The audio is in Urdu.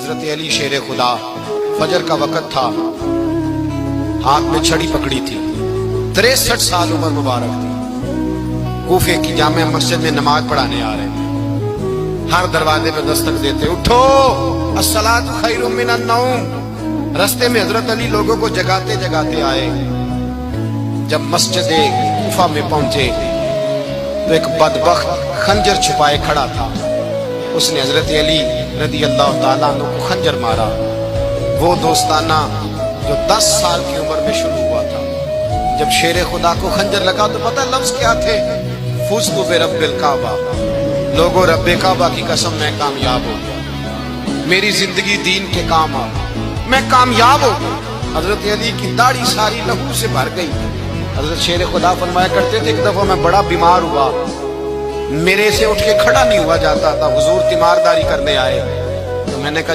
حضرت علی شیر خدا، فجر کا وقت تھا، ہاتھ میں چھڑی پکڑی تھی، 63 سال عمر مبارک تھی، کوفے کی جامع مسجد میں نماز پڑھانے آ رہے تھے، ہر دروازے پہ دستک دیتے، اٹھو الصلاۃ خیر من النوم۔ رستے میں حضرت علی لوگوں کو جگاتے جگاتے آئے، جب مسجد کوفہ میں پہنچے تو ایک بدبخت خنجر چھپائے کھڑا تھا، اس نے حضرت علی رضی اللہ تعالیٰ عنہ کو خنجر مارا، وہ دوستانہ جو 10 سال کی عمر میں شروع ہوا تھا۔ جب شیر خدا کو خنجر لگا تو پتہ لفظ کیا تھے؟ فزت برب الکعبہ، لوگوں رب کعبہ کی قسم میں کامیاب ہو گیا، میری زندگی دین کے کام آ، میں کامیاب ہو گیا۔ حضرت علی کی داڑھی ساری لہو سے بھر گئی۔ حضرت شیر خدا فرمایا کرتے تھے، ایک دفعہ میں بڑا بیمار ہوا، میرے سے اٹھ کے کھڑا نہیں ہوا جاتا تھا، حضور تیمارداری کرنے آئے تو میں نے کہا